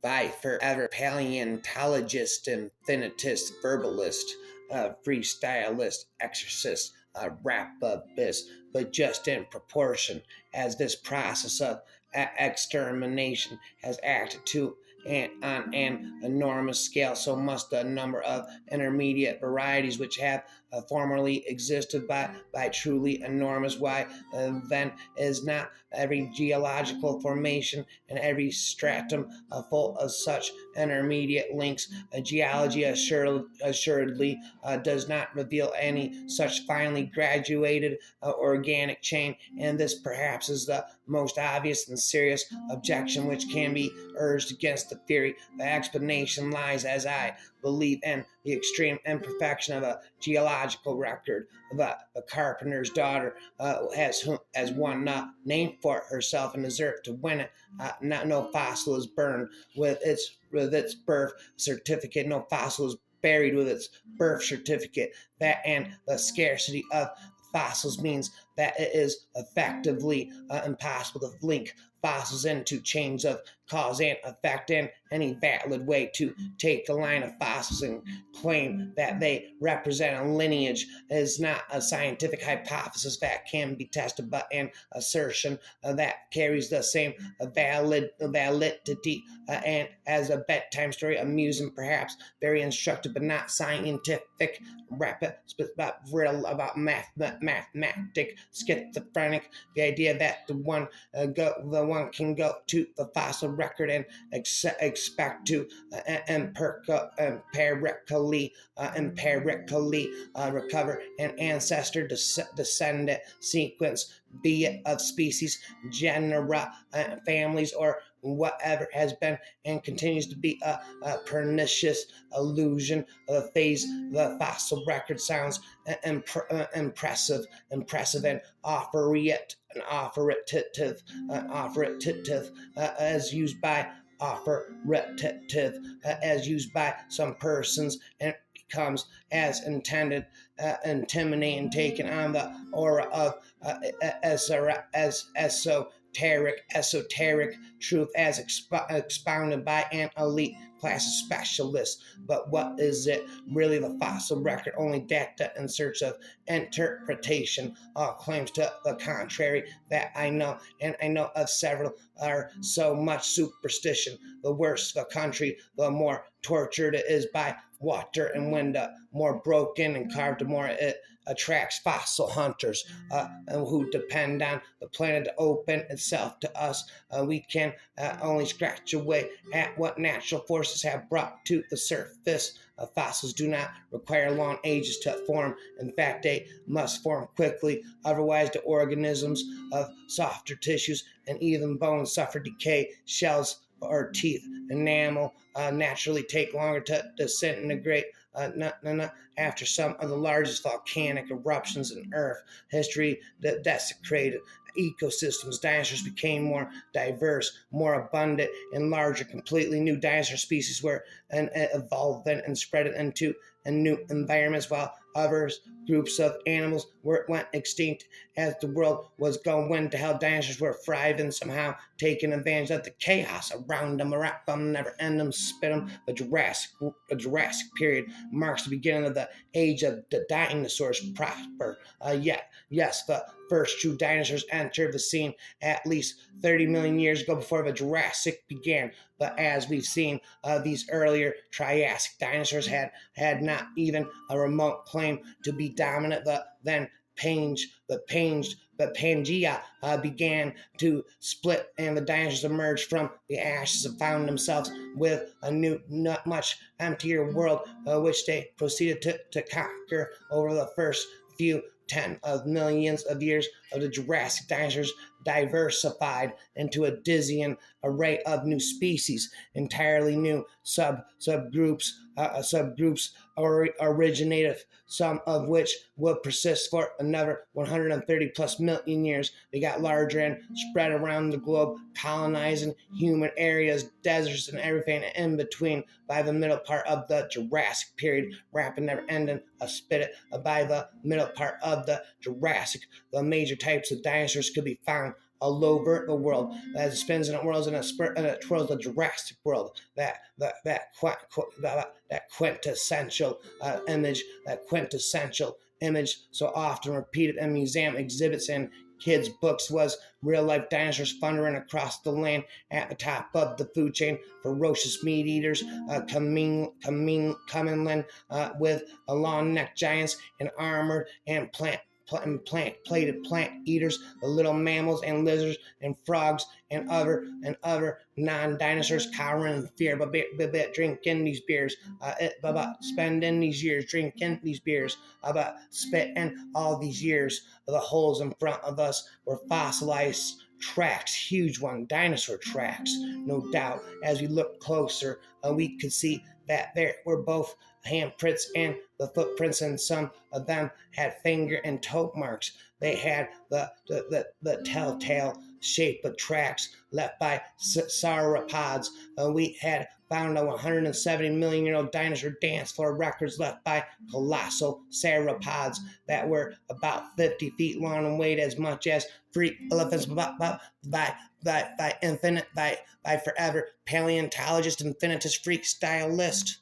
Fight forever paleontologist, infinitist, verbalist, freestylist, exorcist, rapist, but just in proportion as this process of extermination has acted to and on an enormous scale, so must the number of intermediate varieties which have formerly existed by truly enormous. Why then is not every geological formation and every stratum full of such intermediate links? Geology assuredly does not reveal any such finely graduated organic chain, and this perhaps is the most obvious and serious objection which can be urged against the theory. The explanation lies, as I believe, in the extreme imperfection of a geological record. The carpenter's daughter has one named for herself and deserved to win it. No fossil is burned with its birth certificate. No fossil is buried with its birth certificate. That and the scarcity of fossils means that it is effectively impossible to link fossils into chains of cause and effect in any valid way. To take a line of fossils and claim that they represent a lineage is not a scientific hypothesis that can be tested, but an assertion that carries the same validity and as a bedtime story, amusing, perhaps very instructive, but not scientific, rapid, about riddle, about mathematic, schizophrenic. The idea that the one can go to the fossil record and expect to empirically recover an ancestor descendant sequence, be it of species, genera, families, or whatever, has been and continues to be a pernicious illusion of the phase. The fossil record sounds impressive and as used by some persons, and becomes as intended, intimidating, taken on the aura of esoteric truth as expounded by an elite class of specialists. But what is it really? The fossil record only data in search of interpretation. All claims to the contrary that I know, and I know of several, are so much superstition. The worse the country, the more tortured it is by water and wind, more broken and carved, the more it attracts fossil hunters who depend on the planet to open itself to us. We can only scratch away at what natural forces have brought to the surface. Fossils do not require long ages to form. In fact, they must form quickly. Otherwise, the organisms of softer tissues and even bones suffer decay. Shells or teeth, enamel naturally take longer to disintegrate. After some of the largest volcanic eruptions in Earth history that desecrated ecosystems, dinosaurs became more diverse, more abundant, and larger. Completely new dinosaur species were evolved and spread into new environments, while others groups of animals went extinct as the world was going to hell. Dinosaurs were thriving, somehow taking advantage of the chaos around them, never end them, spit them. The Jurassic period marks the beginning of the age of the dinosaurs. Prosper. Yes, the first true dinosaurs entered the scene at least 30 million years ago, before the Jurassic began. But as we've seen, these earlier Triassic dinosaurs had not even a remote claim to be dominant. The Pangea began to split, and the dinosaurs emerged from the ashes and found themselves with a new, much emptier world, which they proceeded to conquer over the first few 10 of millions of years of the Jurassic. Dinosaurs diversified into a dizzying array of new species, entirely new subgroups originated, some of which will persist for another 130 plus million years. They got larger and spread around the globe, colonizing human areas, deserts, and everything in between. By the middle part of the Jurassic period, rapid, never ending, by the middle part of the Jurassic, the major types of dinosaurs could be found. all over the world. As it spins and it whirls and it twirls the Jurassic world. That quintessential image so often repeated in museum exhibits and kids' books was real life dinosaurs thundering across the land at the top of the food chain, ferocious meat eaters coming in with long necked giants and armored and plated plant eaters, the little mammals and lizards and frogs and other non-dinosaurs cowering in fear, but drinking these beers, spending these years drinking these beers, spitting all these years. The holes in front of us were fossilized tracks, huge one, dinosaur tracks, no doubt. As we looked closer, we could see that there were both handprints and the footprints, and some of them had finger and toe marks. They had the telltale shape of tracks left by sauropods. We had found a 170 million year old dinosaur dance floor records left by colossal sauropods that were about 50 feet long and weighed as much as 3 elephants by forever paleontologist, infinitist, freak stylist.